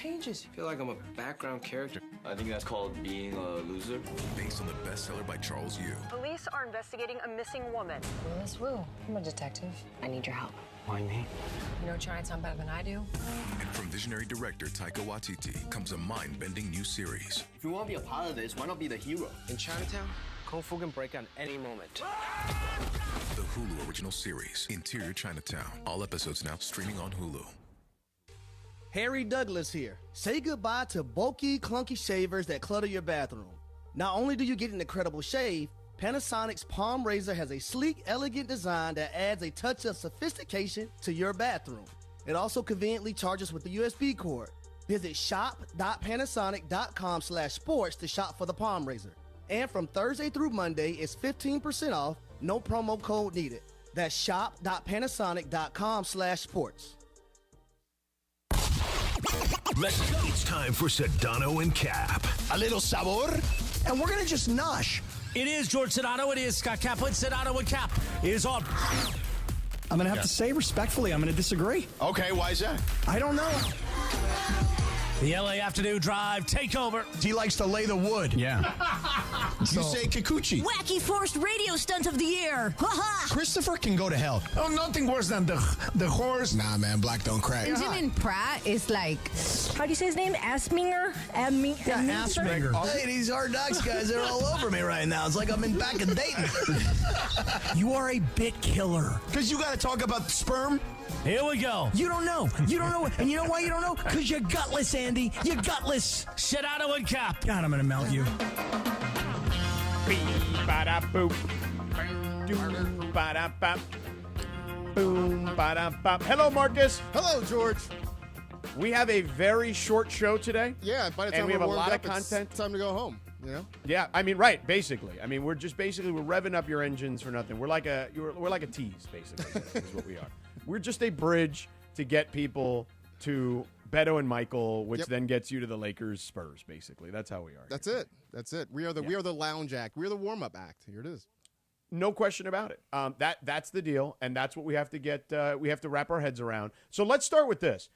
changes. I feel like I'm a background character. I think that's called being a loser. Based on the bestseller by Charles Yu. Police are investigating a missing woman. Willis Wu. I'm a detective. I need your help. Why me? You know Chinatown better than I do? And from visionary director Taika Waititi comes a mind-bending new series. If you want to be a part of this, why not be the hero? In Chinatown, Kung Fu can break at any moment. The Hulu original series, Interior Chinatown. All episodes now streaming on Hulu. Harry Douglas here. Say goodbye to bulky, clunky shavers that clutter your bathroom. Not only do you get an incredible shave, Panasonic's Palm Razor has a sleek, elegant design that adds a touch of sophistication to your bathroom. It also conveniently charges with the USB cord. Visit shop.panasonic.com/sports to shop for the Palm Razor. And from Thursday through Monday, it's 15% off, no promo code needed. That's shop.panasonic.com/sports. Let's go. It's time for Sedano and Cap. A little sabor, and we're gonna just nosh. It is George Sedano. It is Scott Kaplan. Sedano and Cap is on. I'm gonna have to say respectfully, I'm gonna disagree. Okay, why is that? I don't know. The LA Afternoon Drive takeover. He likes to lay the wood. Yeah. You say Kikuchi. Wacky forced radio stunt of the year. Ha-ha. Christopher can go to hell. Oh, nothing worse than the horse. Nah, man, black don't crack. Benjamin Pratt is like, how do you say his name? Asminger? Asminger. Hey, these Hard Knocks guys are all over me right now. It's like I'm in back in Dayton. You are a bit killer. Because you gotta talk about sperm. Here we go. You don't know. You don't know. And you know why you don't know? Because you're gutless, Andy. You're gutless. Sedano and Cap. God, I'm going to melt you. Hello, Marcus. Hello, George. We have a very short show today. Yeah, by the time and we have a lot of up, content. It's time to go home. You know? Yeah, I mean, right, basically. I mean, we're revving up your engines for nothing. We're like a tease, basically, is what we are. We're just a bridge to get people to Beto and Michael, which then gets you to the Lakers Spurs, basically. That's how we are. That's it. We are the lounge act. We are the warm-up act. Here it is. No question about it. That's the deal, and that's what we have to get. We have to wrap our heads around. So let's start with this.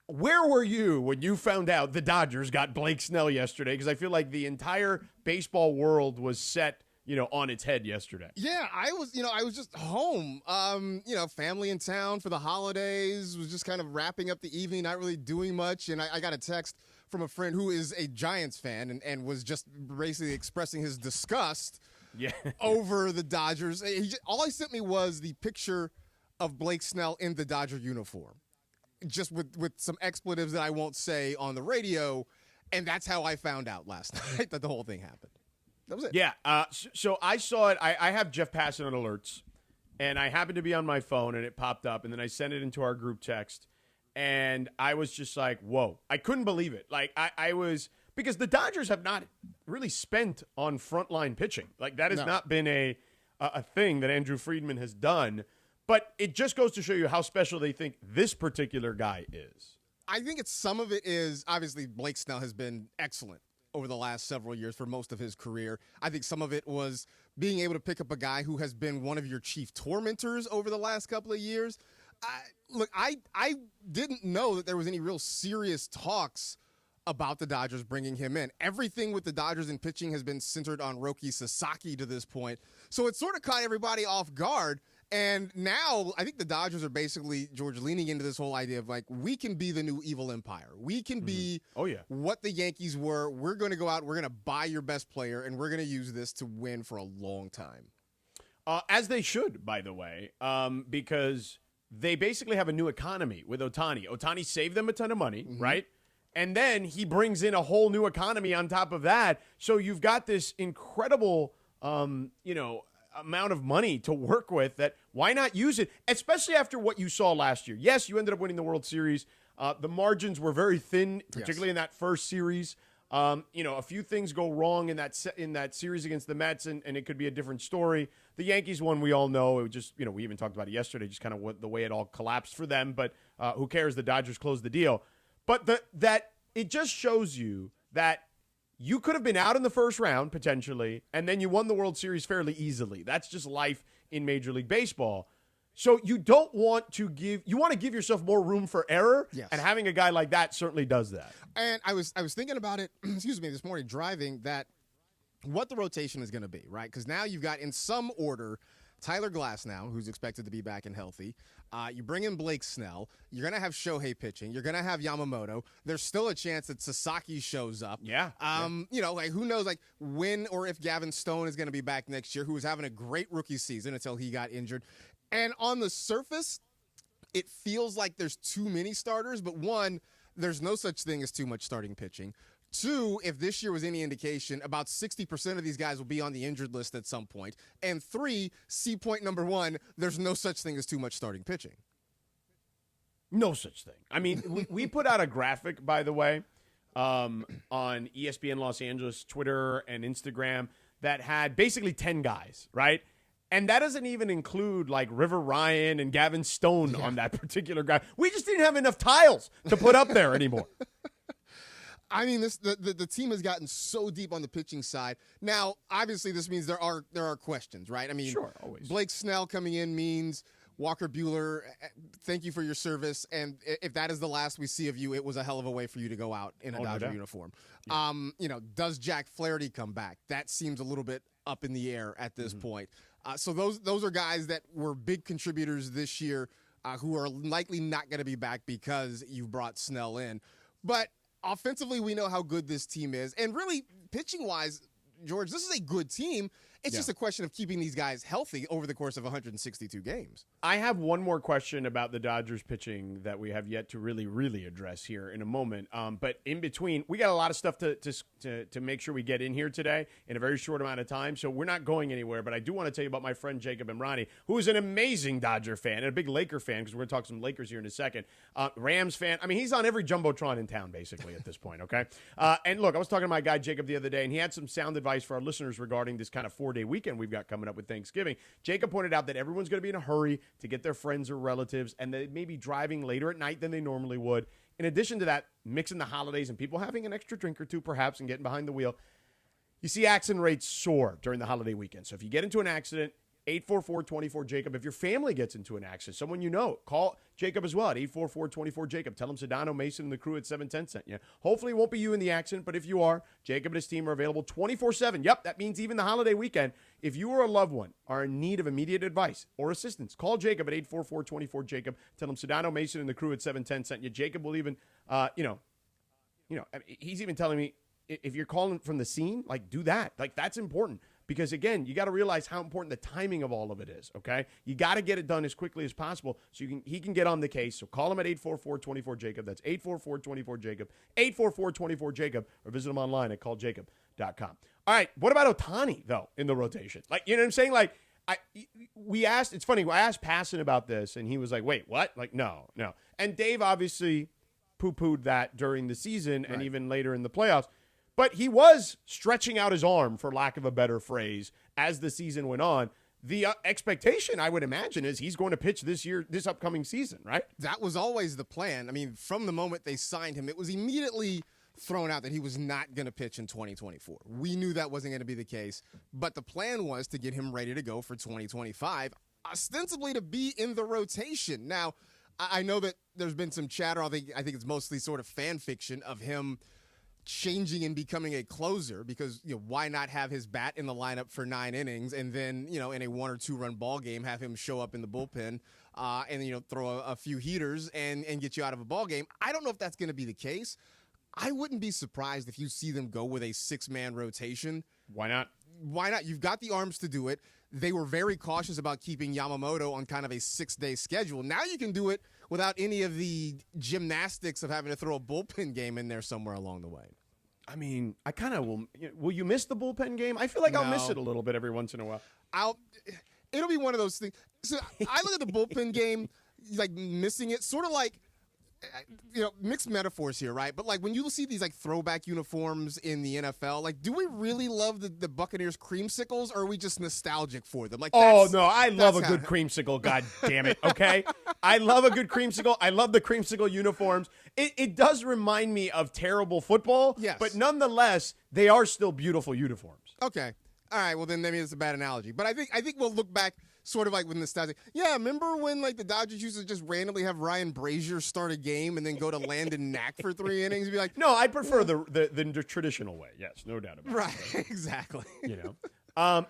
Where were you when you found out the Dodgers got Blake Snell yesterday? Because I feel like the entire baseball world was set, on its head yesterday. Yeah, I was just home. Family in town for the holidays, was just kind of wrapping up the evening, not really doing much. And I got a text from a friend who is a Giants fan and was just basically expressing his disgust over the Dodgers. All he sent me was the picture of Blake Snell in the Dodger uniform, just with some expletives that I won't say on the radio. And that's how I found out last night that the whole thing happened. That was it. Yeah. So I saw it. I have Jeff Passan on alerts, and I happened to be on my phone, and it popped up, and then I sent it into our group text, and I was just like, whoa. I couldn't believe it. Like, I was – because the Dodgers have not really spent on frontline pitching. Like, that has not been a thing that Andrew Friedman has done. But it just goes to show you how special they think this particular guy is. I think some of it is – obviously, Blake Snell has been excellent over the last several years for most of his career. I think some of it was being able to pick up a guy who has been one of your chief tormentors over the last couple of years. I didn't know that there was any real serious talks about the Dodgers bringing him in. Everything with the Dodgers in pitching has been centered on Roki Sasaki to this point. So it sort of caught everybody off guard. And now I think the Dodgers are basically, George, leaning into this whole idea of like, we can be the new evil empire. We can be what the Yankees were. We're going to go out, we're going to buy your best player, and we're going to use this to win for a long time. As they should, by the way, because they basically have a new economy with Ohtani. Ohtani saved them a ton of money, right? And then he brings in a whole new economy on top of that. So you've got this incredible, amount of money to work with that why not use it, especially after what you saw last year. Yes, you ended up winning the World Series. The margins were very thin, particularly in that first series. A few things go wrong in that series against the Mets, and it could be a different story. The Yankees one, we all know. It was just, we even talked about it yesterday, just kind of the way it all collapsed for them. But who cares? The Dodgers closed the deal. But that it just shows you that you could have been out in the first round, potentially, and then you won the World Series fairly easily. That's just life in Major League Baseball. So you don't want to you want to give yourself more room for error. Yes. And having a guy like that certainly does that. And I was thinking about it, this morning driving, that what the rotation is going to be, right? Because now you've got, in some order, Tyler Glass now, who's expected to be back and healthy. You bring in Blake Snell. You're going to have Shohei pitching. You're going to have Yamamoto. There's still a chance that Sasaki shows up. Yeah. Who knows, when or if Gavin Stone is going to be back next year, who was having a great rookie season until he got injured. And on the surface, it feels like there's too many starters. But one, there's no such thing as too much starting pitching. Two, if this year was any indication, about 60% of these guys will be on the injured list at some point. And three, see point number one, there's no such thing as too much starting pitching. No such thing. I mean, we put out a graphic, by the way, on ESPN Los Angeles, Twitter, and Instagram that had basically 10 guys, right? And that doesn't even include River Ryan and Gavin Stone on that particular guy. We just didn't have enough tiles to put up there anymore. I mean, the team has gotten so deep on the pitching side. Now, obviously, this means there are questions, right? I mean, sure, always. Blake Snell coming in means Walker Buehler, thank you for your service. And if that is the last we see of you, it was a hell of a way for you to go out in a Dodger uniform. Yeah. Does Jack Flaherty come back? That seems a little bit up in the air at this point. So those are guys that were big contributors this year who are likely not going to be back because you brought Snell in. But offensively, we know how good this team is. And really, pitching-wise, George, this is a good team. It's just a question of keeping these guys healthy over the course of 162 games. I have one more question about the Dodgers pitching that we have yet to really, really address here in a moment. But in between, we got a lot of stuff to make sure we get in here today in a very short amount of time. So we're not going anywhere. But I do want to tell you about my friend Jacob Imrani, who is an amazing Dodger fan and a big Laker fan, because we're going to talk some Lakers here in a second. Rams fan. I mean, he's on every Jumbotron in town, basically, at this point, okay? And look, I was talking to my guy Jacob the other day, and he had some sound advice for our listeners regarding this kind of 4-day weekend we've got coming up with Thanksgiving. Jacob pointed out that everyone's going to be in a hurry to get their friends or relatives, and they may be driving later at night than they normally would. In addition to that, mixing the holidays and people having an extra drink or two perhaps and getting behind the wheel, you see accident rates soar during the holiday weekend. So if you get into an accident, 844-24-JACOB. If your family gets into an accident, someone you know, call Jacob as well at 844-24-JACOB. Tell him Sedano, Mason, and the crew at 710 sent you. Hopefully it won't be you in the accident, but if you are, Jacob and his team are available 24/7. Yep, that means even the holiday weekend. If you or a loved one are in need of immediate advice or assistance, call Jacob at 844-24-JACOB. Tell him Sedano, Mason, and the crew at 710 sent you. Jacob will even, he's even telling me, if you're calling from the scene, do that. That's important. Because, again, you got to realize how important the timing of all of it is, okay? You got to get it done as quickly as possible so he can get on the case. So call him at 844-24-JACOB. That's 844-24-JACOB, 844-24-JACOB, or visit him online at calljacob.com. All right, what about Ohtani, though, in the rotation? You know what I'm saying? It's funny, I asked Passan about this, and he was like, wait, what? No. And Dave obviously poo-pooed that during the season and even later in the playoffs. But he was stretching out his arm, for lack of a better phrase, as the season went on. The expectation, I would imagine, is he's going to pitch this upcoming season, right? That was always the plan. I mean, from the moment they signed him, it was immediately thrown out that he was not going to pitch in 2024. We knew that wasn't going to be the case, but the plan was to get him ready to go for 2025, ostensibly to be in the rotation. Now, I know that there's been some chatter. I think it's mostly sort of fan fiction of him changing and becoming a closer, because why not have his bat in the lineup for 9 innings and then in a 1 or 2 run ball game have him show up in the bullpen and throw a few heaters and get you out of a ball game. I don't know if that's going to be the case. I wouldn't be surprised if you see them go with a 6-man rotation. Why not? You've got the arms to do it. They were very cautious about keeping Yamamoto on kind of a 6-day schedule. Now you can do it without any of the gymnastics of having to throw a bullpen game in there somewhere along the way. I mean, I kind of will. Will you miss the bullpen game? I feel like I'll miss it a little bit every once in a while. It'll be one of those things. So I look at the bullpen game, missing it, sort of like, mixed metaphors here, right? But when you see these throwback uniforms in the NFL, do we really love the Buccaneers creamsicles, or are we just nostalgic for them? I love a good creamsicle. God damn it. Okay, I love a good creamsicle. I love the creamsicle uniforms. It does remind me of terrible football, yes, but nonetheless, they are still beautiful uniforms. Okay, all right. Well, then maybe it's a bad analogy, but I think we'll look back sort of like when the stats, like, yeah, remember when like the Dodgers used to just randomly have Ryan Brazier start a game and then go to Landon Knack for 3 innings and be like, no, I prefer the traditional way. Yes, no doubt about it. Right, exactly.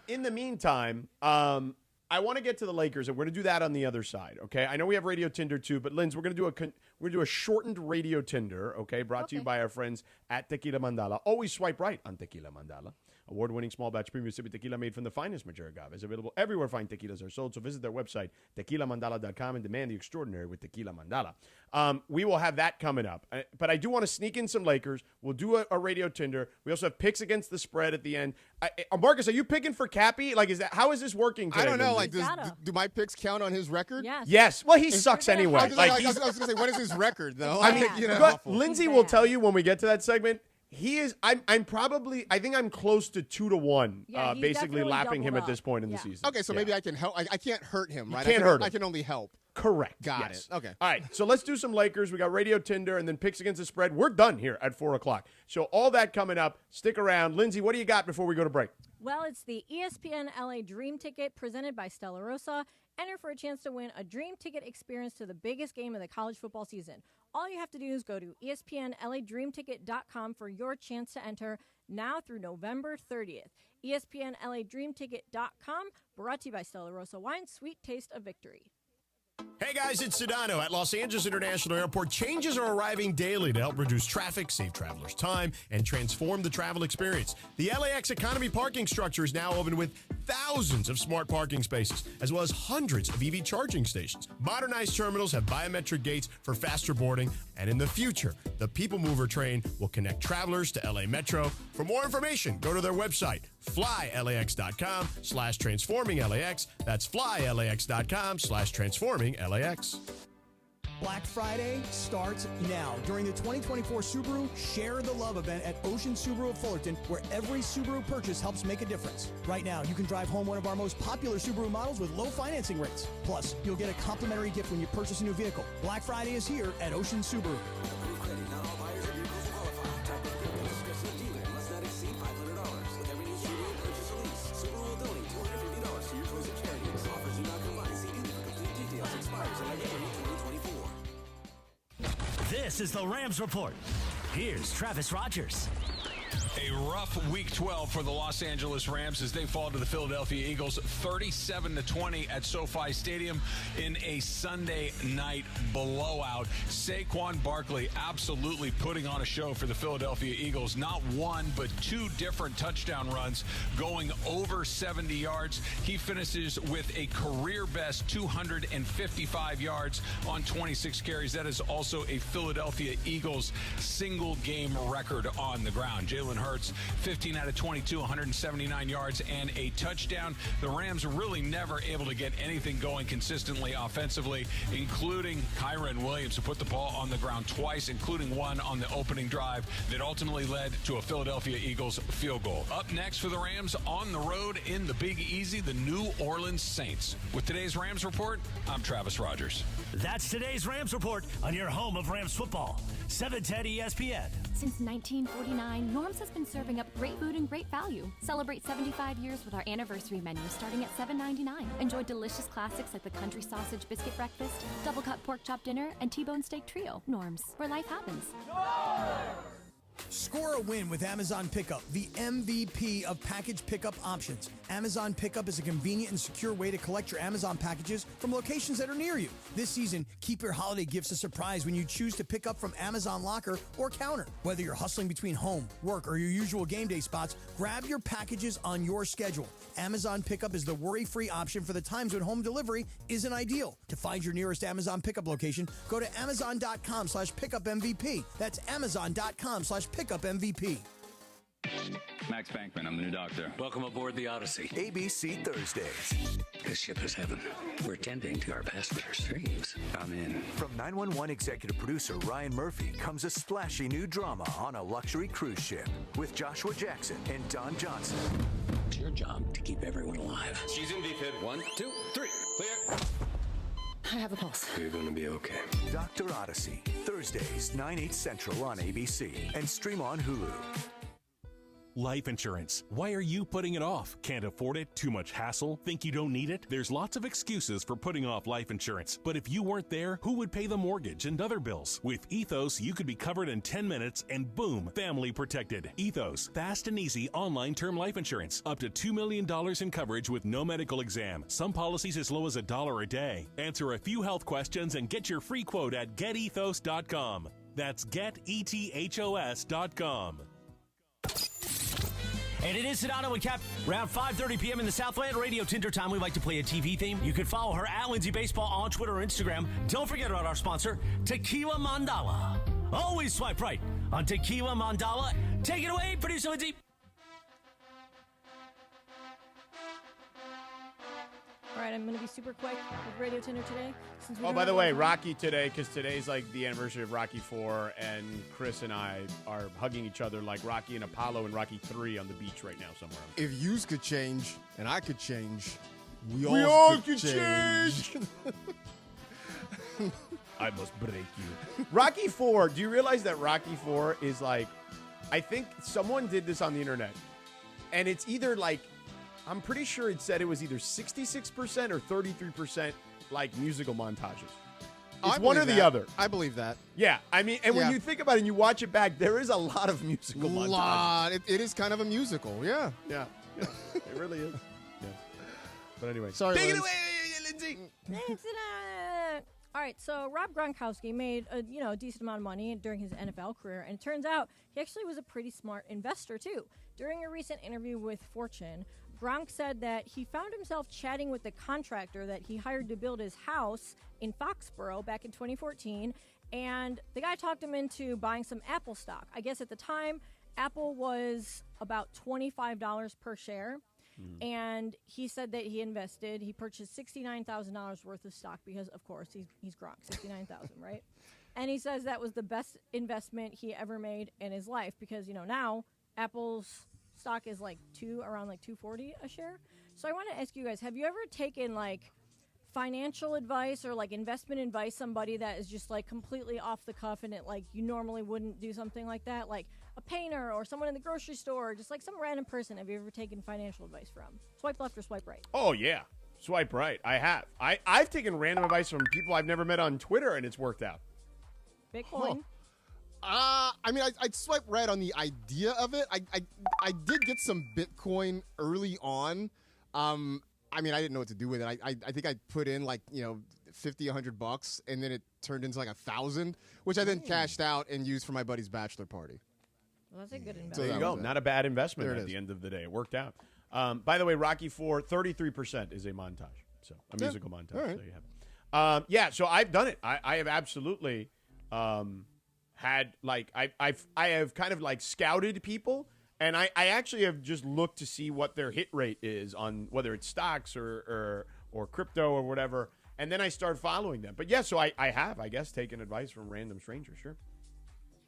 In the meantime, I want to get to the Lakers, and we're going to do that on the other side, okay? I know we have Radio Tinder too, but Linz, we're going to do a shortened Radio Tinder, okay? Brought to you by our friends at Tequila Mandala. Always swipe right on Tequila Mandala. Award-winning small batch premium sippy tequila made from the finest Madeira agave is available everywhere fine tequilas are sold. So visit their website, tequilamandala.com, and demand the extraordinary with Tequila Mandala. We will have that coming up. But I do want to sneak in some Lakers. We'll do a Radio Tinder. We also have picks against the spread at the end. Marcus, are you picking for Cappy? Like, how is this working today? I don't know. Like, do my picks count on his record? Yes. Well, he sucks anyway. I was going to say, what is his record, though? I mean, Lindsay will tell you when we get to that segment. He is. I'm probably. I think I'm close to 2-1. Basically lapping him at this point in the season. Okay, so maybe I can help. I can't hurt him, right? Can't hurt him. I can only help. Correct. Got it. Okay. All right. So let's do some Lakers. We got Radio Tinder and then picks against the spread. We're done here at 4:00. So all that coming up. Stick around, Lindsay. What do you got before we go to break? Well, it's the ESPN LA Dream Ticket presented by Stella Rosa. Enter for a chance to win a dream ticket experience to the biggest game of the college football season. All you have to do is go to ESPNLADreamTicket.com for your chance to enter now through November 30th. ESPNLADreamTicket.com, brought to you by Stella Rosa Wine, sweet taste of victory. Hey guys, it's Sedano. At Los Angeles International Airport, changes are arriving daily to help reduce traffic, save travelers time, and transform the travel experience. The LAX economy parking structure is now open with thousands of smart parking spaces, as well as hundreds of EV charging stations. Modernized terminals have biometric gates for faster boarding, and in the future, the People Mover train will connect travelers to LA Metro. For more information, go to their website, flylax.com/transforminglAX. That's flylax.com/transforminglAX. Black Friday starts now. During the 2024 Subaru Share the Love event at Ocean Subaru of Fullerton, where every Subaru purchase helps make a difference. Right now, you can drive home one of our most popular Subaru models with low financing rates. Plus, you'll get a complimentary gift when you purchase a new vehicle. Black Friday is here at Ocean Subaru. This is the Rams Report. Here's Travis Rogers. A rough Week 12 for the Los Angeles Rams as they fall to the Philadelphia Eagles 37-20 at SoFi Stadium in a Sunday night blowout. Saquon Barkley absolutely putting on a show for the Philadelphia Eagles. Not one, but two different touchdown runs going over 70 yards. He finishes with a career-best 255 yards on 26 carries. That is also a Philadelphia Eagles single-game record on the ground. Jalen Hurts, 15 out of 22, 179 yards and a touchdown. The Rams really never able to get anything going consistently offensively, including Kyren Williams, who put the ball on the ground twice, including one on the opening drive that ultimately led to a Philadelphia Eagles field goal. Up next for the Rams on the road in the Big Easy, the New Orleans Saints. With today's Rams Report, I'm Travis Rogers. That's today's Rams Report on your home of Rams football. 710 ESPN. Since 1949, Norm's has been serving up great food and great value. Celebrate 75 years with our anniversary menu starting at $7.99. Enjoy delicious classics like the country sausage biscuit breakfast, double cut pork chop dinner, and T-bone steak trio. Norm's, where life happens. Score a win with Amazon Pickup, the MVP of package pickup options. Amazon Pickup is a convenient and secure way to collect your Amazon packages from locations that are near you. This season, keep your holiday gifts a surprise when you choose to pick up from Amazon Locker or Counter. Whether you're hustling between home, work, or your usual game day spots, grab your packages on your schedule. Amazon Pickup is the worry-free option for the times when home delivery isn't ideal. To find your nearest Amazon Pickup location, go to amazon.com/pickupmvp. That's amazon.com/pickupmvp. Max Bankman, I'm the new doctor. Welcome aboard the Odyssey. ABC Thursdays. This ship is heaven. We're tending to our passengers' dreams. I'm in. From 911 executive producer Ryan Murphy comes a splashy new drama on a luxury cruise ship with Joshua Jackson and Don Johnson. It's your job to keep everyone alive. She's in VFib. 1, 2, 3. Clear. I have a pulse. You're going to be okay. Dr. Odyssey. Thursdays, 9/8 Central on ABC and stream on Hulu. Life insurance. Why are you putting it off? Can't afford it? Too much hassle? Think you don't need it? There's lots of excuses for putting off life insurance. But if you weren't there, who would pay the mortgage and other bills? With Ethos, you could be covered in 10 minutes and boom, family protected. Ethos, fast and easy online term life insurance. Up to $2 million in coverage with no medical exam. Some policies as low as $1 a day. Answer a few health questions and get your free quote at getethos.com. That's getethos.com. And it is Sedano and Cap. Around 5:30 p.m. in the Southland, Radio Tinder time. We like to play a TV theme. You can follow her at Lindsay Baseball on Twitter or Instagram. Don't forget about our sponsor, Tequila Mandala. Always swipe right on Tequila Mandala. Take it away, producer Lindsay. All right, I'm going to be super quick with Radio Tinder today. Oh, by the way, Rocky today, because today's like the anniversary of Rocky 4, and Chris and I are hugging each other like Rocky and Apollo and Rocky 3 on the beach right now somewhere. If yous could change and I could change, we all could change. I must break you. Rocky 4, do you realize that Rocky 4 is like, I think someone did this on the internet, and it's either like, I'm pretty sure it said it was either 66% or 33% like musical montages. It's one or the other. I believe that. Yeah, I mean, and when you think about it and you watch it back, there is a lot of musical montages. It is kind of a musical, yeah. Yeah, it really is. Yeah. But anyway, sorry, take it Liz. away, Lindsay. Thanks, all right, so Rob Gronkowski made a decent amount of money during his NFL career, and it turns out he actually was a pretty smart investor too. During a recent interview with Fortune, Gronk said that he found himself chatting with the contractor that he hired to build his house in Foxborough back in 2014, and the guy talked him into buying some Apple stock. I guess at the time, Apple was about $25 per share, and he said that he purchased $69,000 worth of stock because, of course, he's Gronk, $69,000, right? And he says that was the best investment he ever made in his life because, now Apple's stock is around $240 a share. So I want to ask you guys, have you ever taken financial advice or investment advice, somebody that is just completely off the cuff and it you normally wouldn't do something like that, like a painter or someone in the grocery store, or just some random person? Have you ever taken financial advice from? Swipe left or swipe right? Oh yeah, swipe right. I have. I've taken random advice from people I've never met on Twitter, and it's worked out. Bitcoin. I'd swipe right on the idea of it. I did get some Bitcoin early on. I didn't know what to do with it. I think I put in $50, $100, and then it turned into 1,000, which I then cashed out and used for my buddy's bachelor party. Well, that's a good investment. There you go. Not a bad investment at the end of the day. It worked out. By the way, Rocky 4, 33% is a montage. So a musical montage. All right. So you have it. So I've done it. I have absolutely had I have kind of scouted people, and I actually have just looked to see what their hit rate is on whether it's stocks or crypto or whatever, and then I start following them. But yeah, so I have, I guess, taken advice from random strangers. Sure.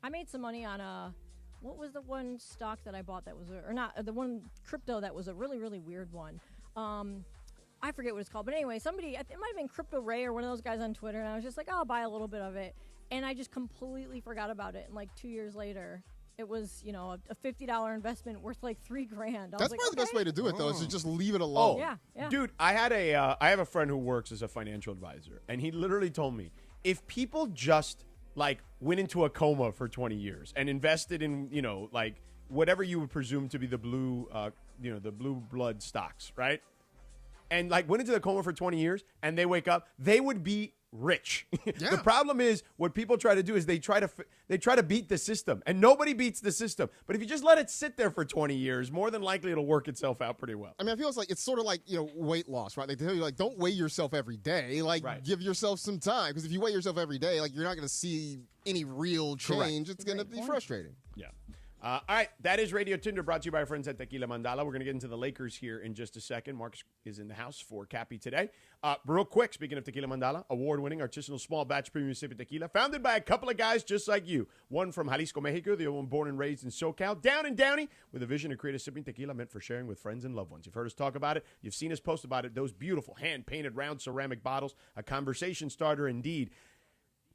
I made some money on what was the one stock that I bought that was the one crypto that was a really, really weird one. I forget what it's called, but anyway, it might have been Crypto Ray or one of those guys on Twitter, and I was just I'll buy a little bit of it. And I just completely forgot about it. And 2 years later, it was, a $50 investment worth $3,000. That's probably the best way to do it, though, is to just leave it alone. Yeah. Dude, I have a friend who works as a financial advisor, and he literally told me if people just went into a coma for 20 years and invested in, whatever you would presume to be the blue blood stocks, right? And went into the coma for 20 years and they wake up, they would be rich. Yeah. The problem is what people try to do is they try to beat the system, and nobody beats the system. But if you just let it sit there for 20 years, more than likely it'll work itself out pretty well. I feel it's sort of weight loss, right? They tell you don't weigh yourself every day. Give yourself some time, because if you weigh yourself every day, you're not going to see any real change. Correct. It's going to be frustrating. Yeah. All right, that is Radio Tinder, brought to you by our friends at Tequila Mandala. We're going to get into the Lakers here in just a second. Marcus is in the house for Cappy today. Real quick, speaking of Tequila Mandala, award-winning artisanal small batch premium sipping tequila, founded by a couple of guys just like you. One from Jalisco, Mexico, the other one born and raised in SoCal, down and Downey, with a vision to create a sipping tequila meant for sharing with friends and loved ones. You've heard us talk about it. You've seen us post about it. Those beautiful hand-painted round ceramic bottles, a conversation starter indeed.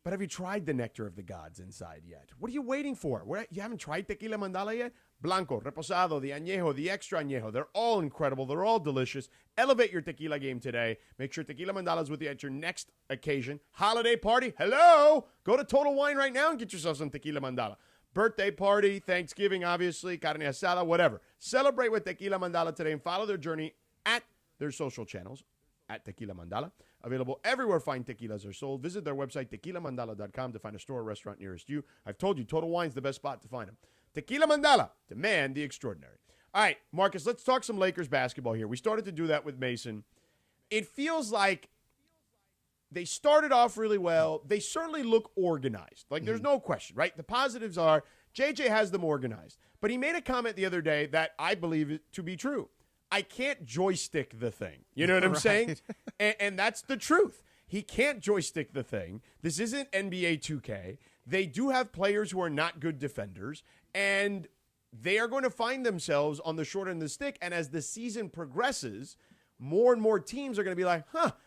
But have you tried the nectar of the gods inside yet? What are you waiting for? You haven't tried Tequila Mandala yet? Blanco, Reposado, the Añejo, the Extra Añejo. They're all incredible. They're all delicious. Elevate your tequila game today. Make sure Tequila Mandala is with you at your next occasion. Holiday party. Hello! Go to Total Wine right now and get yourself some Tequila Mandala. Birthday party, Thanksgiving, obviously, carne asada, whatever. Celebrate with Tequila Mandala today and follow their journey at their social channels at Tequila Mandala. Available everywhere fine tequilas are sold. Visit their website, tequilamandala.com, to find a store or restaurant nearest you. I've told you, Total Wine's the best spot to find them. Tequila Mandala, demand the extraordinary. All right, Marcus, let's talk some Lakers basketball here. We started to do that with Mason. It feels like they started off really well. They certainly look organized. Like, there's no question, right? The positives are JJ has them organized. But he made a comment the other day that I believe to be true. I can't joystick the thing. You know what I'm saying? And that's the truth. He can't joystick the thing. This isn't NBA 2K. They do have players who are not good defenders, and they are going to find themselves on the short end of the stick. And as the season progresses, more and more teams are going to be like,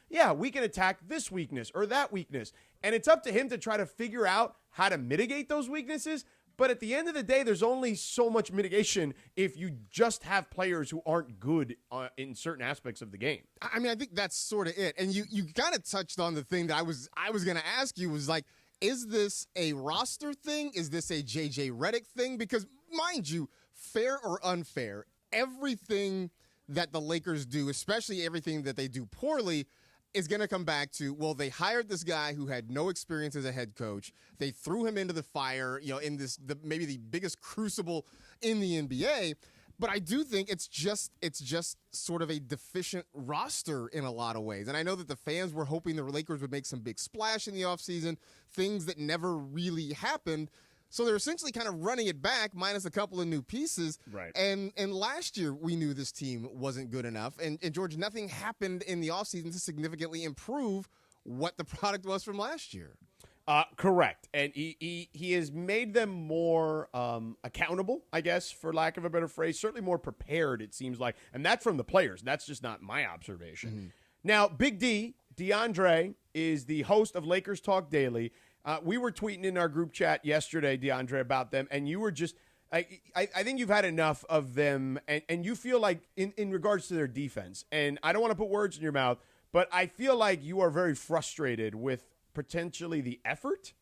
yeah, we can attack this weakness or that weakness. And it's up to him to try to figure out how to mitigate those weaknesses. But at the end of the day, there's only so much mitigation if you just have players who aren't good in certain aspects of the game. I mean, I think that's sort of it. And you kind of touched on the thing that I was going to ask you was like, is this a roster thing? Is this a JJ Redick thing? Because mind you, fair or unfair, everything that the Lakers do, especially everything that they do poorly, is going to come back to, well, they hired this guy who had no experience as a head coach. They threw him into the fire, in maybe the biggest crucible in the NBA. But I do think it's just sort of a deficient roster in a lot of ways. And I know that the fans were hoping the Lakers would make some big splash in the offseason, things that never really happened. So they're essentially kind of running it back, minus a couple of new pieces. Right. And last year, we knew this team wasn't good enough. And George, nothing happened in the offseason to significantly improve what the product was from last year. Correct. And he has made them more accountable, I guess, for lack of a better phrase. Certainly more prepared, it seems like. And that's from the players. That's just not my observation. Mm-hmm. Now, Big D, DeAndre, is the host of Lakers Talk Daily. We were tweeting in our group chat yesterday, DeAndre, about them, and you were just I think you've had enough of them, and you feel like in regards to their defense, and I don't want to put words in your mouth, but I feel like you are very frustrated with potentially the effort.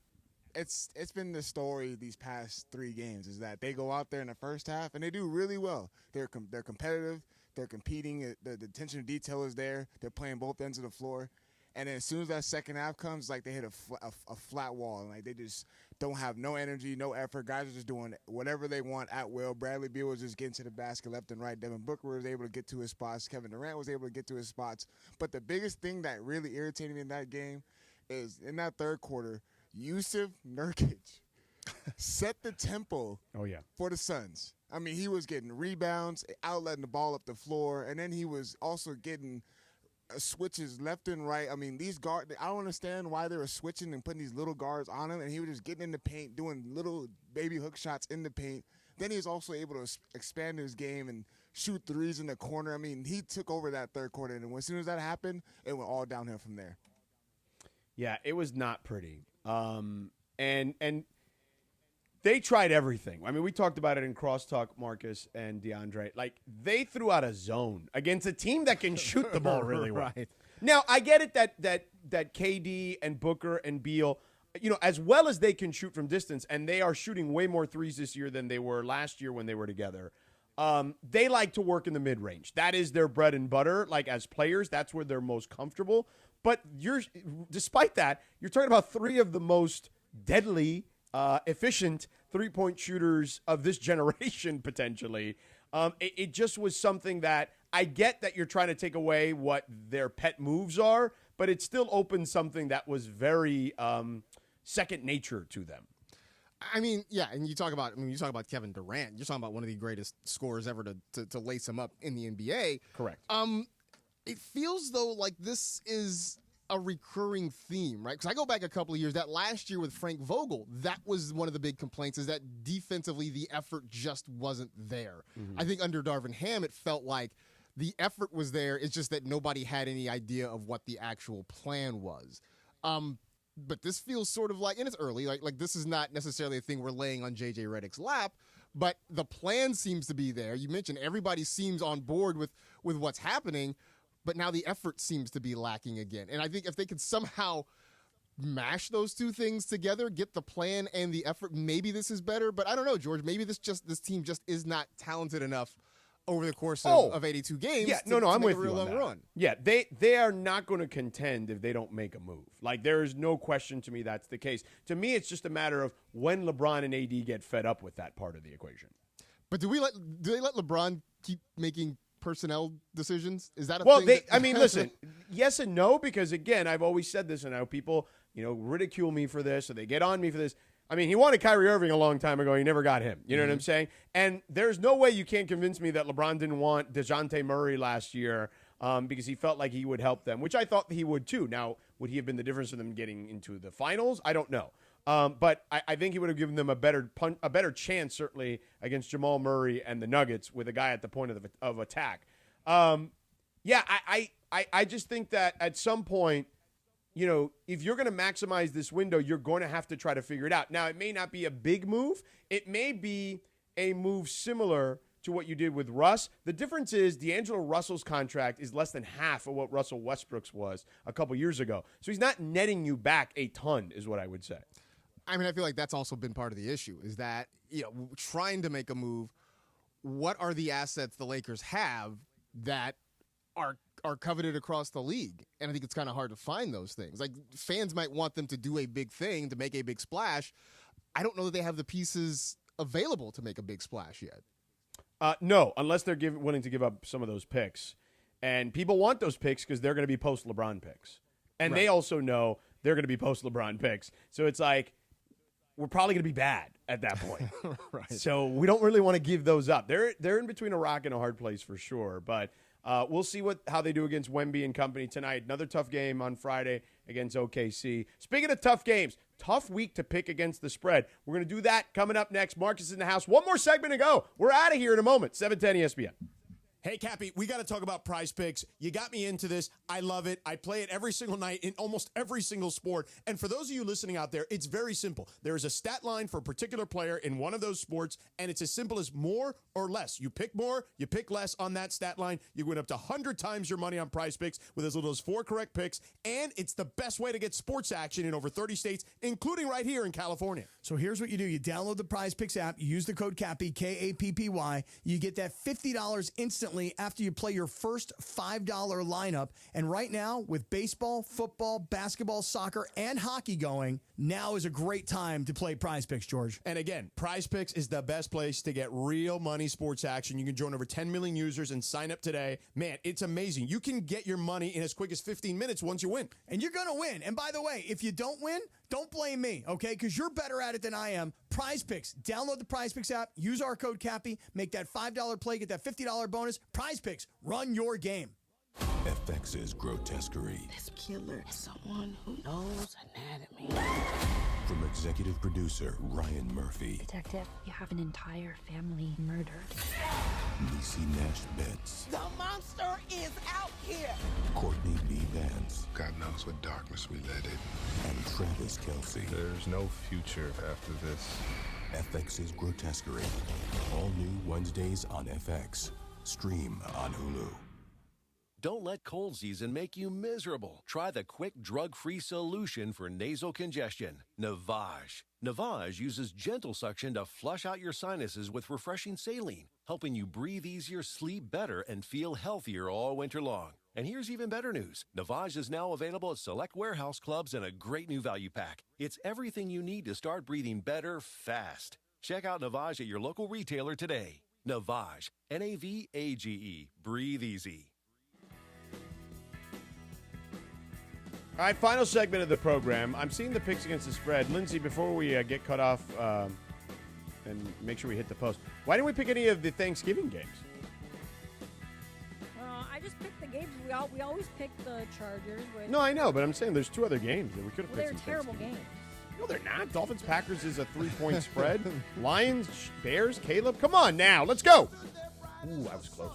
It's been the story these past 3 games is that they go out there in the first half, and they do really well. They're competitive. They're competing. The attention to detail is there. They're playing both ends of the floor. And then as soon as that second half comes, like they hit a flat wall. And like they just don't have no energy, no effort. Guys are just doing whatever they want at will. Bradley Beal was just getting to the basket left and right. Devin Booker was able to get to his spots. Kevin Durant was able to get to his spots. But the biggest thing that really irritated me in that game is in that third quarter, Yusuf Nurkic set the tempo for the Suns. I mean, he was getting rebounds, outletting the ball up the floor, and then he was also getting switches left and right. I mean, these guards, I don't understand why they were switching and putting these little guards on him, and he was just getting in the paint, doing little baby hook shots in the paint. Then he was also able to expand his game and shoot threes in the corner. I mean, he took over that third quarter, and as soon as that happened, it went all downhill from there. Yeah, it was not pretty. And they tried everything. I mean, we talked about it in Crosstalk, Marcus and DeAndre. Like, they threw out a zone against a team that can shoot the ball really well. Right. Now, I get it that KD and Booker and Beal, as well as they can shoot from distance, and they are shooting way more threes this year than they were last year when they were together. They like to work in the mid-range. That is their bread and butter. Like, as players, that's where they're most comfortable. But despite that, you're talking about 3 of the most deadly efficient three-point shooters of this generation, potentially. It just was something that I get that you're trying to take away what their pet moves are, but it still opens something that was very second nature to them. I mean, yeah, and you talk about Kevin Durant. You're talking about one of the greatest scorers ever to lace him up in the NBA. Correct. It feels, though, like this is a recurring theme, right? Because I go back a couple of years, that last year with Frank Vogel, that was one of the big complaints, is that defensively the effort just wasn't there. Mm-hmm. I think under Darvin Ham, it felt like the effort was there. It's just that nobody had any idea of what the actual plan was. but this feels sort of like, and it's early, like this is not necessarily a thing we're laying on J.J. Redick's lap, but the plan seems to be there. You mentioned everybody seems on board with what's happening, but now the effort seems to be lacking again. And I think if they could somehow mash those two things together, get the plan and the effort, maybe this is better. But I don't know, George. Maybe this team just is not talented enough over the course of 82 games. Yeah, to I'm make with a real you on long that. run. Yeah, they are not going to contend if they don't make a move. Like, there is no question to me that's the case. To me, it's just a matter of when LeBron and AD get fed up with that part of the equation. But do they let LeBron keep making personnel decisions? Is that a well? thing? Listen, yes and no, because again, I've always said this, and I know people, ridicule me for this, or they get on me for this. I mean, he wanted Kyrie Irving a long time ago. He never got him. You know what I'm saying? And there's no way you can't convince me that LeBron didn't want DeJounte Murray last year because he felt like he would help them, which I thought he would too. Now, would he have been the difference for them getting into the finals? I don't know. But I think he would have given them a better chance, certainly, against Jamal Murray and the Nuggets with a guy at the point of attack. I just think that at some point, if you're going to maximize this window, you're going to have to try to figure it out. Now, it may not be a big move. It may be a move similar to what you did with Russ. The difference is D'Angelo Russell's contract is less than half of what Russell Westbrook's was a couple years ago. So he's not netting you back a ton, is what I would say. I mean, I feel like that's also been part of the issue, is that, trying to make a move, what are the assets the Lakers have that are coveted across the league? And I think it's kind of hard to find those things. Like, fans might want them to do a big thing, to make a big splash. I don't know that they have the pieces available to make a big splash yet. No, unless they're willing to give up some of those picks. And people want those picks because they're going to be post-LeBron picks. And They also know they're going to be post-LeBron picks. So it's like, we're probably going to be bad at that point. Right. So we don't really want to give those up. They're in between a rock and a hard place for sure. But we'll see how they do against Wemby and company tonight. Another tough game on Friday against OKC. Speaking of tough games, tough week to pick against the spread. We're going to do that coming up next. Marcus in the house. One more segment to go. We're out of here in a moment. 710 ESPN. Hey, Cappy, we got to talk about Prize Picks. You got me into this. I love it. I play it every single night in almost every single sport. And for those of you listening out there, it's very simple. There is a stat line for a particular player in one of those sports, and it's as simple as more or less. You pick more, you pick less on that stat line. You win up to 100 times your money on Prize Picks with as little as 4 correct picks. And it's the best way to get sports action in over 30 states, including right here in California. So here's what you do. You download the Prize Picks app. You use the code CAPPY, K-A-P-P-Y. You get that $50 instantly after you play your first $5 lineup. And right now, with baseball, football, basketball, soccer, and hockey going, now is a great time to play Prize Picks, George. And again, Prize Picks is the best place to get real money sports action. You can join over 10 million users and sign up today. Man, it's amazing. You can get your money in as quick as 15 minutes once you win. And you're going to win. And by the way, if you don't win, don't blame me, okay? Because you're better at it than I am. Prize Picks. Download the Prize Picks app. Use our code CAPPY. Make that $5 play. Get that $50 bonus. Prize Picks. Run your game. FX's Grotesquerie. This killer is someone who knows anatomy. From executive producer Ryan Murphy. Detective, you have an entire family murdered. Niecy Nash Betts. The monster is out here. Courtney B. Vance. God knows what darkness we let in. And Travis Kelsey. There's no future after this. FX's Grotesquerie. All new Wednesdays on FX. Stream on Hulu. Don't let cold season make you miserable. Try the quick drug-free solution for nasal congestion, Navage. Navage uses gentle suction to flush out your sinuses with refreshing saline, helping you breathe easier, sleep better, and feel healthier all winter long. And here's even better news. Navage is now available at select warehouse clubs in a great new value pack. It's everything you need to start breathing better fast. Check out Navage at your local retailer today. Navage, N-A-V-A-G-E. Breathe easy. All right, final segment of the program. I'm seeing the picks against the spread. Lindsay, before we get cut off and make sure we hit the post, why didn't we pick any of the Thanksgiving games? I just picked the games. We always pick the Chargers. No, I know, but I'm saying there's 2 other games that we could have picked. They're terrible games. No, they're not. Dolphins-Packers is a 3-point spread. Lions, Bears, Caleb. Come on now. Let's go. Ooh, I was close.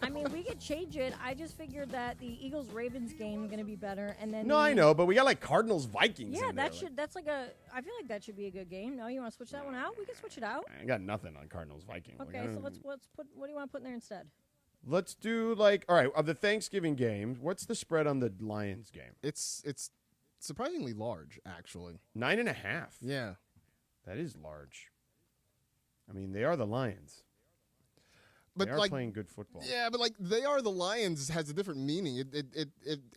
I mean, we could change it. I just figured that the Eagles-Ravens game is going to be better, and then No, I know, but we got like Cardinals-Vikings. Yeah, in there. that's like a. I feel like that should be a good game. No, you want to switch that one out? We can switch it out. I got nothing on Cardinals-Vikings. Okay, so let's put. What do you want to put in there instead? Let's do all right, of the Thanksgiving games, what's the spread on the Lions game? It's surprisingly large, actually. 9.5. Yeah. That is large. I mean, they are the Lions. But they are playing good football. Yeah, but like they are the Lions has a different meaning. It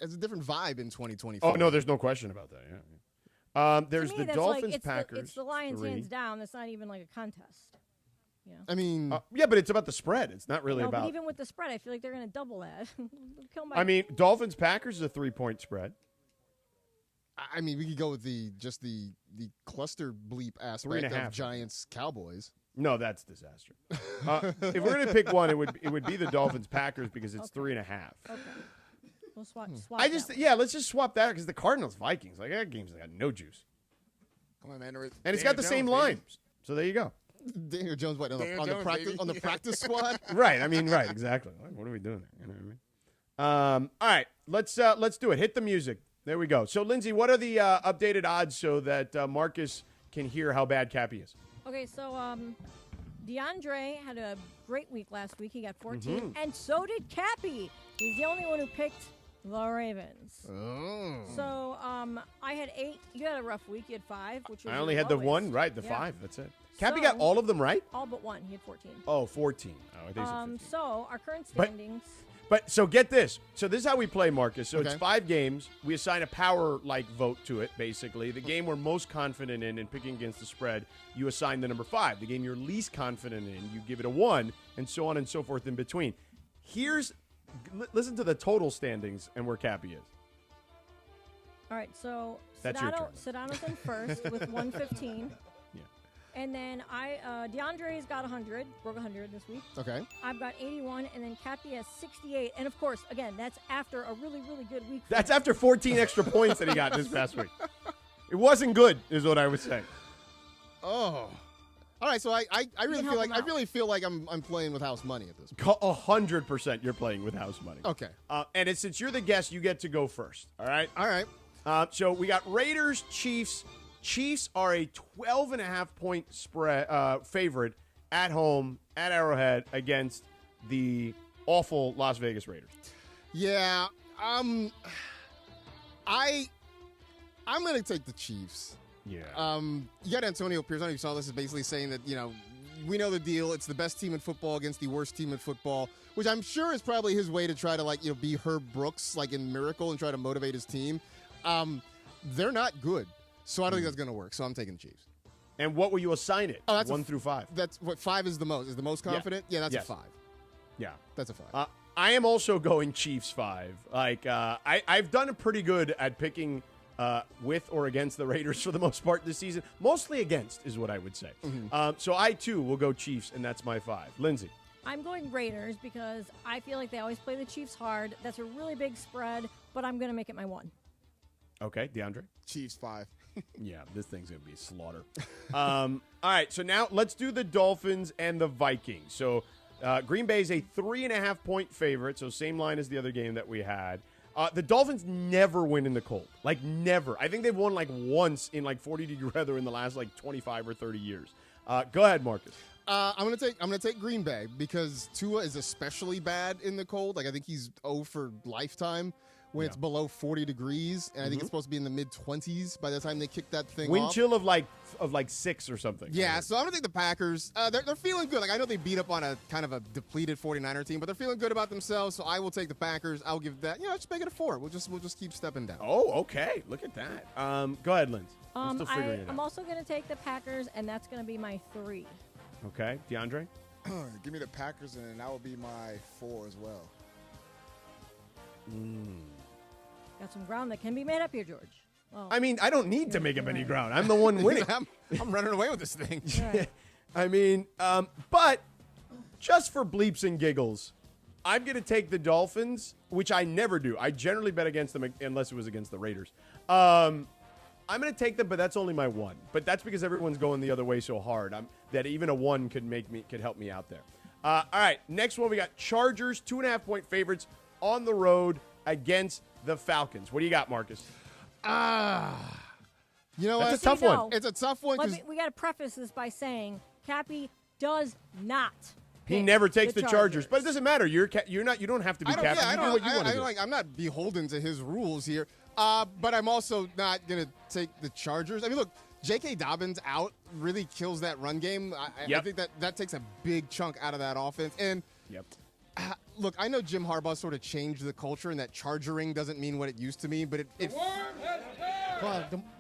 has a different vibe in 2024. Oh, no, there's no question about that. Yeah. There's To me, the that's Dolphins, it's Packers. It's the Lions 3. hands down. That's not even like a contest. Yeah. I mean, yeah, but it's about the spread. It's not really no, about. But even with the spread, I feel like they're going to double that. Kill my. I mean, Dolphins, Packers is a 3-point spread. I mean, we could go with the cluster bleep aspect 3.5. of Giants Cowboys. No, that's disaster. If we're going to pick one, it would be the Dolphins, Packers because it's 3.5. Okay. We'll swap. Let's just swap that because the Cardinals, Vikings, like that game's got no juice. Come on, man. And it's got the same line. So there you go. Daniel Jones, what on the practice squad? Right. I mean, right. Exactly. What are we doing there? You know what I mean? All right. Let's do it. Hit the music. There we go. So, Lindsay, what are the updated odds so that Marcus can hear how bad Cappy is? Okay, so DeAndre had a great week last week. He got 14, Mm-hmm. and so did Cappy. He's the only one who picked the Ravens. Oh. So I had 8. You had a rough week. You had 5, which was I only your had the lowest. one, right? The Yeah. 5. That's it. Cappy got all of them right? All but 1. He had 14. Oh, 14. Oh, I think he said 15. So our current standings. But so get this. So this is how we play, Marcus. So it's Okay. 5 games. We assign a power vote to it, basically. The game we're most confident in and picking against the spread, you assign the number 5. The game you're least confident in, you give it a 1, and so on and so forth in between. Listen to the total standings and where Cappy is. All right, so That's your turn. Sedano's in first with 115. Yeah. And then DeAndre's got 100, broke 100 this week. Okay. I've got 81, and then Cappy has 68. And of course, again, that's after a really, really good week. That's after 14 extra points that he got this past week. It wasn't good, is what I would say. Oh. All right, so I really feel like I'm playing with house money at this point. 100% you're playing with house money. Okay. And since you're the guest, you get to go first. All right? All right. So we got Raiders, Chiefs. Chiefs are a 12.5-point spread favorite at home at Arrowhead against the awful Las Vegas Raiders. Yeah. I'm going to take the Chiefs. Yeah. You got Antonio Pierce. I don't know if you saw this. Is basically saying that, we know the deal. It's the best team in football against the worst team in football, which I'm sure is probably his way to try to, be Herb Brooks, like in Miracle, and try to motivate his team. They're not good. So I don't think that's going to work. So I'm taking the Chiefs. And what will you assign it? Oh, that's 1 through 5. That's what 5 is the most. Is the most confident? Yeah, that's Yes. a 5. Yeah. That's a 5. I am also going Chiefs 5. I've done it pretty good at picking with or against the Raiders for the most part this season. Mostly against is what I would say. Mm-hmm. So I, too, will go Chiefs, and that's my 5. Lindsay. I'm going Raiders because I feel like they always play the Chiefs hard. That's a really big spread, but I'm going to make it my 1. Okay, DeAndre? Chiefs 5. Yeah, this thing's going to be a slaughter. All right, so now let's do the Dolphins and the Vikings. So Green Bay is a 3.5-point favorite, so same line as the other game that we had. The Dolphins never win in the cold. Like, never. I think they've won, once in, 40-degree weather in the last, 25 or 30 years. Go ahead, Marcus. I'm gonna take Green Bay because Tua is especially bad in the cold. I think he's 0 for lifetime when it's below 40 degrees, and I think it's supposed to be in the mid-20s by the time they kick that thing Wind off. chill of 6 or something. Yeah, so I'm gonna take the Packers. They're feeling good. I know they beat up on a kind of a depleted 49er team, but they're feeling good about themselves. So I will take the Packers. I'll give that. Just make it a 4. We'll just keep stepping down. Oh, okay. Look at that. Go ahead, Linz. I'm still figuring it out. I'm also going to take the Packers, and that's going to be my 3. Okay, DeAndre. Give me the Packers, and that will be my 4 as well. Got some ground that can be made up here, George. Well, I mean, I don't need to make up any ground. I'm the one winning. I'm running away with this thing. Right. I mean, but just for bleeps and giggles, I'm going to take the Dolphins, which I never do. I generally bet against them unless it was against the Raiders. I'm going to take them, but that's only my 1. But that's because everyone's going the other way so hard that even a 1 could help me out there. All right, next one we got Chargers, 2.5-point favorites on the road against the Falcons. What do you got, Marcus? You know That's what? a tough one. It's a tough one. We got to preface this by saying Cappy does not. He pick never takes the Chargers. Chargers, but it doesn't matter. You're not. You don't have to be captain. Yeah, you do what you want to do. I'm not beholden to his rules here, but I'm also not going to take the Chargers. I mean, look, J.K. Dobbins out really kills that run game. I think that takes a big chunk out of that offense. And look, I know Jim Harbaugh sort of changed the culture, and that chargering doesn't mean what it used to mean, but it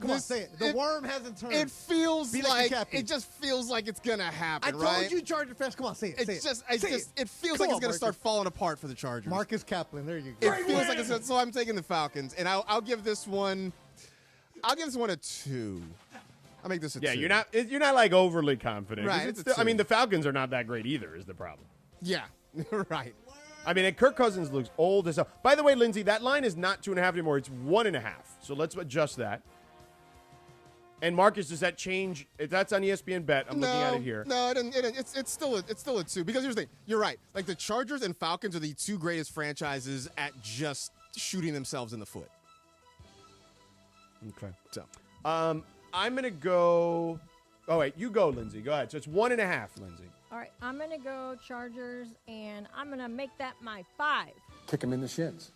Come on, say it. The worm hasn't turned. It feels like it just feels like it's gonna happen. I told you, Charger fans. Come on, say it. It feels like it's gonna start falling apart for the Chargers. Marcus Kaplan. There you go. It feels like it's so. I'm taking the Falcons, and I'll give this one. I'll give this one a 2. I'll make this a 2. Yeah, you're not like overly confident. Right. It's still, I mean, the Falcons are not that great either. Is the problem? Yeah. Right. I mean, and Kirk Cousins looks old as hell. By the way, Lindsay, that line is not 2.5 anymore. It's 1.5. So let's adjust that. And Marcus, does that change? If that's on ESPN Bet, I'm looking at it here. No, it didn't. It's still a 2 because here's the thing. You're right. Like the Chargers and Falcons are the two greatest franchises at just shooting themselves in the foot. Okay. So, I'm gonna go. Oh wait, you go, Lindsay. Go ahead. So it's 1.5, Lindsay. All right, I'm going to go Chargers, and I'm going to make that my 5. Kick him in the shins.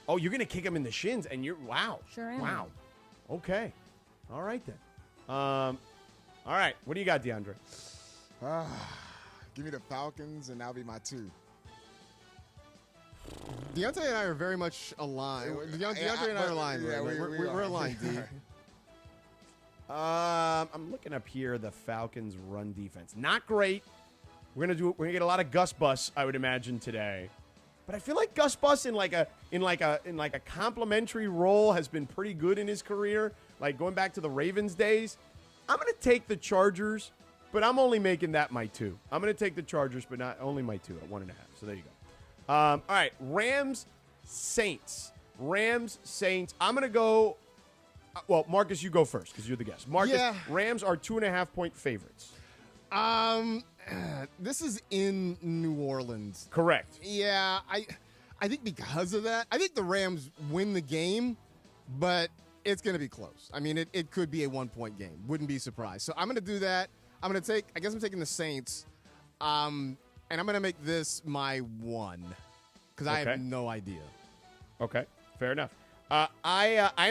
Oh, you're gonna kick him in the shins, and wow. Sure am. Wow. Okay. All right then. All right. What do you got, DeAndre? Give me the Falcons, and that'll be my 2. Deontay and I are very much aligned. Deontay and I are aligned. Yeah, we're aligned, D. I'm looking up here. The Falcons' run defense, not great. We're gonna get a lot of Gus Bus, I would imagine, today. But I feel like Gus Bus in like a complimentary role has been pretty good in his career. Like going back to the Ravens days. I'm gonna take the Chargers, but I'm only making that my 2. I'm gonna take the Chargers, but not only my 2 at 1.5. So there you go. All right, Rams, Saints. I'm gonna go. Well, Marcus, you go first because you're the guest. Marcus, Rams are 2.5-point favorites. This is in New Orleans. Correct. Yeah, I think because of that, I think the Rams win the game, but it's going to be close. I mean, it could be a 1-point game. Wouldn't be surprised. So I'm going to do that. I'm taking the Saints, and I'm going to make this my 1 because I have no idea. Okay, fair enough. I'm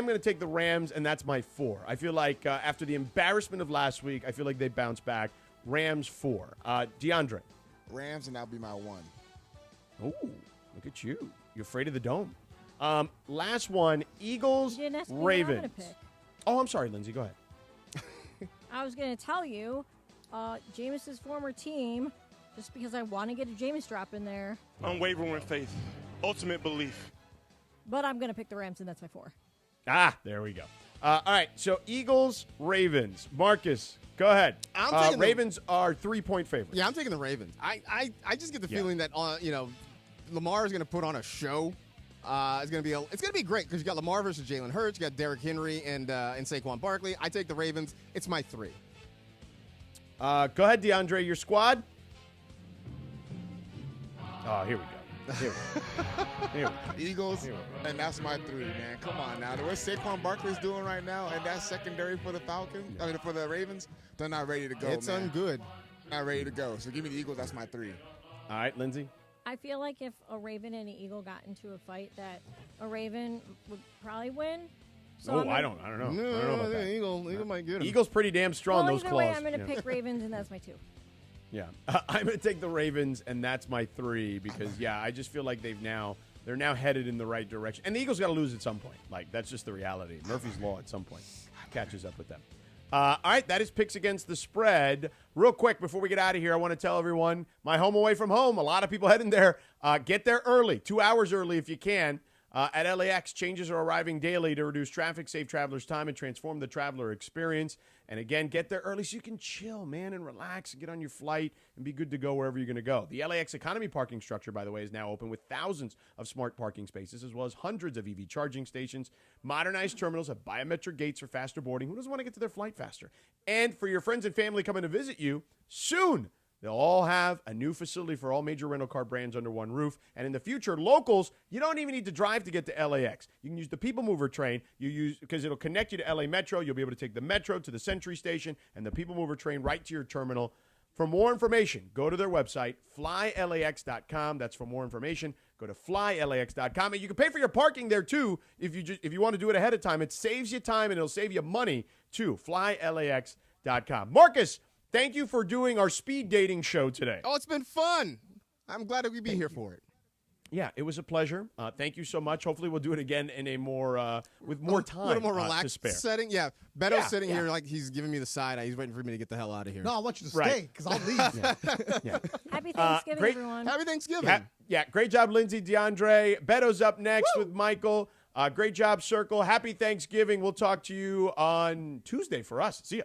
going to take the Rams, and that's my 4. I feel like after the embarrassment of last week, I feel like they bounced back. Rams 4. DeAndre. Rams, and that'll be my 1. Ooh, look at you. You're afraid of the dome. Last one, Eagles, Ravens. Oh, I'm sorry, Lindsay. Go ahead. I was going to tell you, Jameis's former team, just because I want to get a Jameis drop in there. Unwavering faith. Ultimate belief. But I'm going to pick the Rams, and that's my 4. There we go. All right, so Eagles, Ravens. Marcus, go ahead. Ravens are 3-point favorites. Yeah, I'm taking the Ravens. I just get the feeling that Lamar is going to put on a show. It's going to be great because you got Lamar versus Jalen Hurts, you got Derrick Henry and Saquon Barkley. I take the Ravens. It's my 3. Go ahead, DeAndre. Your squad. Oh, here we go. Eagles, and that's my 3, man. Come on now. What Saquon Barkley's doing right now, and that's secondary for the Falcons. I mean, for the Ravens, they're not ready to go. It's ungood. Not ready to go. So give me the Eagles. That's my 3. All right, Lindsay. I feel like if a Raven and an Eagle got into a fight, that a Raven would probably win. So I don't know. No, I don't know about that. Eagle might get him. Eagle's pretty damn strong. Well, those either claws. way, I'm going to pick Ravens, and that's my 2. Yeah, I'm going to take the Ravens, and that's my 3 because, I just feel like they're now headed in the right direction. And the Eagles got to lose at some point. Like, that's just the reality. Murphy's Law at some point catches up with them. All right, that is picks against the spread. Real quick, before we get out of here, I want to tell everyone, my home away from home, a lot of people heading there. Get there early, 2 hours early if you can. At LAX, changes are arriving daily to reduce traffic, save travelers' time, and transform the traveler experience. And again, get there early so you can chill, man, and relax and get on your flight and be good to go wherever you're going to go. The LAX economy parking structure, by the way, is now open with thousands of smart parking spaces as well as hundreds of EV charging stations. Modernized terminals have biometric gates for faster boarding. Who doesn't want to get to their flight faster? And for your friends and family coming to visit you, soon They'll all have a new facility for all major rental car brands under one roof. And in the future, locals, you don't even need to drive to get to LAX. You can use the People Mover train because it'll connect you to LA Metro. You'll be able to take the Metro to the Century Station and the People Mover train right to your terminal. For more information, go to their website, flylax.com. That's for more information. Go to flylax.com. And you can pay for your parking there, too, if you want to do it ahead of time. It saves you time, and it'll save you money, too. Flylax.com. Marcus, thank you for doing our speed dating show today. Oh, it's been fun. I'm glad that we'd be here for it. Yeah, it was a pleasure. Thank you so much. Hopefully, we'll do it again in a more with more time, a little more relaxed to spare. setting. Yeah, Beto's sitting here like he's giving me the side eye. He's waiting for me to get the hell out of here. No, I want you to stay because I'll leave. Yeah. Happy Thanksgiving, everyone. Happy Thanksgiving. Great job, Lindsay, DeAndre. Beto's up next with Michael. Great job, Circle. Happy Thanksgiving. We'll talk to you on Tuesday for us. See ya.